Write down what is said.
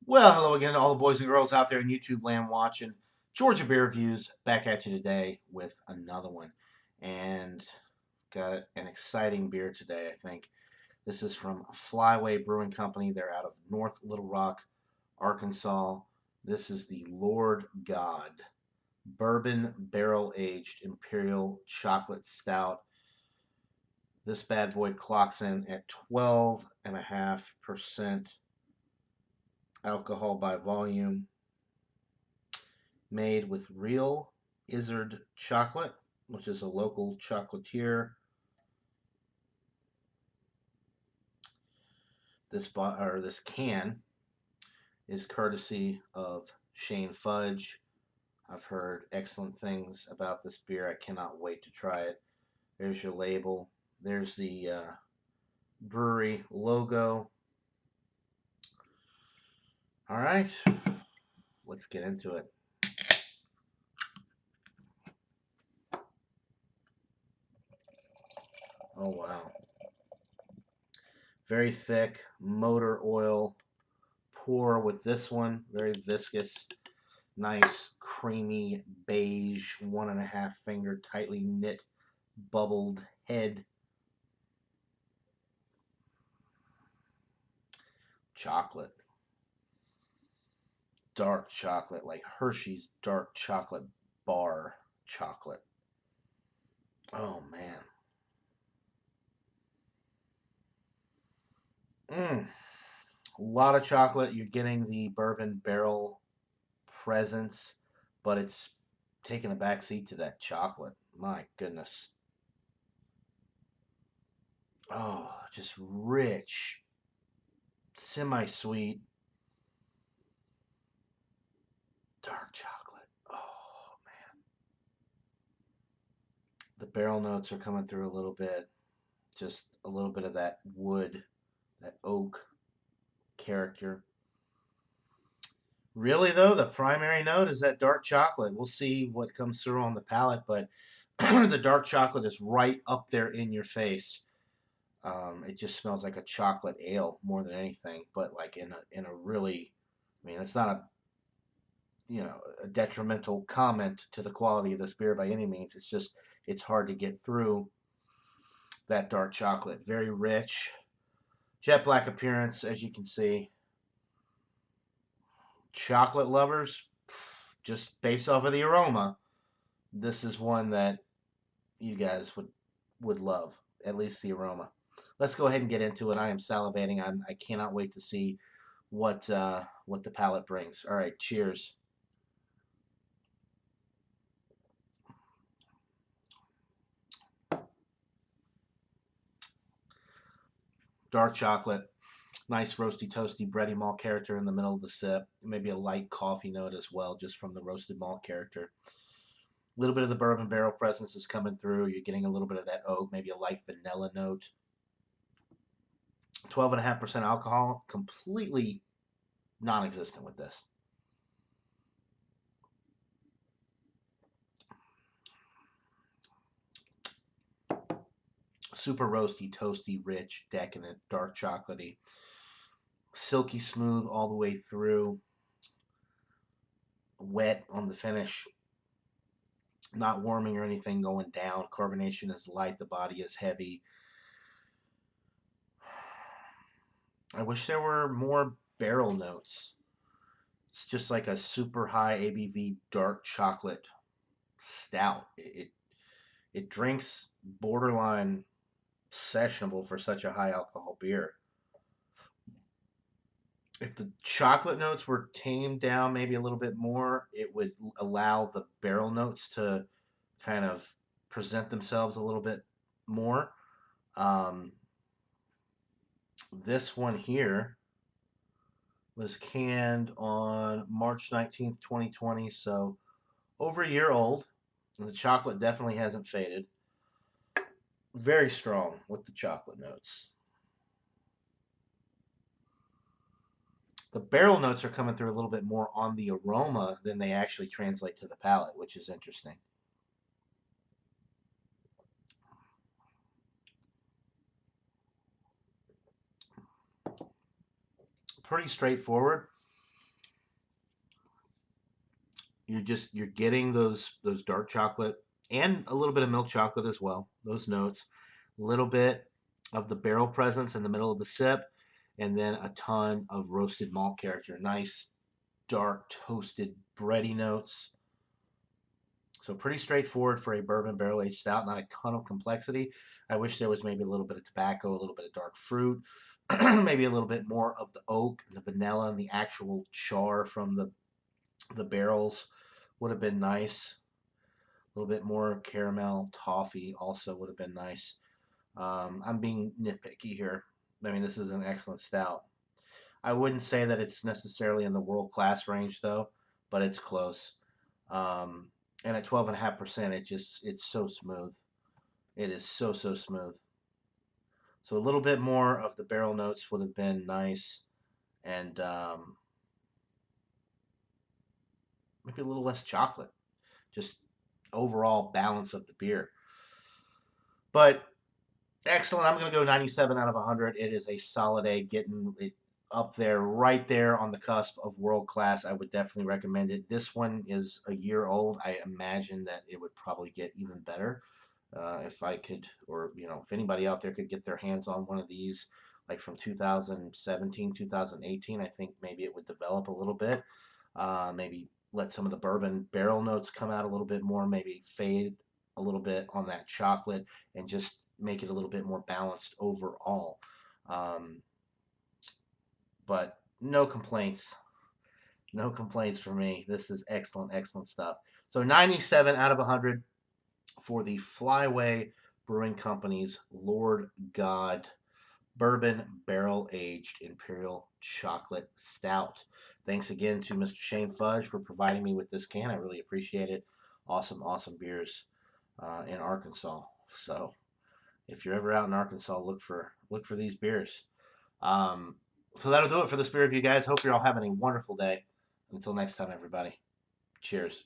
Well, hello again to all the boys and girls out there in YouTube land watching. Georgia Beer Reviews back at you today with another one. And got an exciting beer today, I think. This is from Flyway Brewing Company. They're out of North Little Rock, Arkansas. This is the Lord God Bourbon Barrel Aged Imperial Chocolate Stout. This bad boy clocks in at 12.5% alcohol by volume, made with real Izzard chocolate, which is a local chocolatier. This can is courtesy of Shane Fudge. I've heard excellent things about this beer. I cannot wait to try it. There's your label. There's the brewery logo. All right, let's get into it. Oh, wow. Very thick motor oil pour with this one. Very viscous. Nice, creamy, beige, 1.5 finger, tightly knit, bubbled head. Chocolate. Dark chocolate, like Hershey's dark chocolate bar chocolate. Oh, man. A lot of chocolate. You're getting the bourbon barrel presence, but it's taking a backseat to that chocolate. My goodness. Oh, just rich, semi sweet, dark chocolate. Oh, man. The barrel notes are coming through a little bit. Just a little bit of that wood, that oak character. Really, though, the primary note is that dark chocolate. We'll see what comes through on the palate, but the dark chocolate is right up there in your face. It just smells like a chocolate ale more than anything, but like in a really, I mean, it's not a detrimental comment to the quality of this beer by any means. It's just it's hard to get through that dark chocolate. Very rich, jet black appearance, as you can see. Chocolate lovers, just based off of the aroma, this is one that you guys would love. At least the aroma. Let's go ahead and get into it. I am salivating. I cannot wait to see what the palate brings. All right, cheers. Dark chocolate, nice roasty, toasty, bready malt character in the middle of the sip. Maybe a light coffee note as well, just from the roasted malt character. A little bit of the bourbon barrel presence is coming through. You're getting a little bit of that oak, maybe a light vanilla note. 12.5% alcohol, completely non existent with this. Super roasty, toasty, rich, decadent, dark chocolatey, silky smooth all the way through, wet on the finish, not warming or anything going down. Carbonation is light, the body is heavy. I wish there were more barrel notes. It's just like a super high ABV dark chocolate stout. It drinks borderline sessionable for such a high alcohol beer. If the chocolate notes were tamed down maybe a little bit more, it would allow the barrel notes to kind of present themselves a little bit more. Um, this one here was canned on March 19th, 2020, so over a year old. And the chocolate definitely hasn't faded. Very strong with the chocolate notes. The barrel notes are coming through a little bit more on the aroma than they actually translate to the palate, which is interesting. Pretty straightforward. you're getting those dark chocolate and a little bit of milk chocolate as well. Those notes, a little bit of the barrel presence in the middle of the sip, and then a ton of roasted malt character. Nice dark toasted bready notes. So pretty straightforward for a bourbon barrel aged stout. Not a ton of complexity. I wish there was maybe a little bit of tobacco, a little bit of dark fruit, maybe a little bit more of the oak and the vanilla and the actual char from the barrels would have been nice. A little bit more caramel toffee also would have been nice. I'm being nitpicky here. I mean, this is an excellent stout. I wouldn't say that it's necessarily in the world class range though, but it's close. Um, and at 12.5%, it's so smooth. It is so smooth. So a little bit more of the barrel notes would have been nice, and maybe a little less chocolate. Just overall balance of the beer. But excellent. I'm going to go 97 out of 100. It is a solid A, getting it up there, right there on the cusp of world class. I would definitely recommend it. This one is a year old. I imagine that it would probably get even better if I could, or if anybody out there could get their hands on one of these, like from 2017, 2018. I think maybe it would develop a little bit. Maybe let some of the bourbon barrel notes come out a little bit more. Maybe fade a little bit on that chocolate and just make it a little bit more balanced overall. Um, but no complaints. No complaints for me. This is excellent, excellent stuff. So 97 out of 100 for the Flyway Brewing Company's Lord God Bourbon Barrel Aged Imperial Chocolate Stout. Thanks again to Mr. Shane Fudge for providing me with this can. I really appreciate it. Awesome, awesome beers in Arkansas. So if you're ever out in Arkansas, look for these beers. So that'll do it for this beer review, guys. Hope you're all having a wonderful day. Until next time, everybody. Cheers.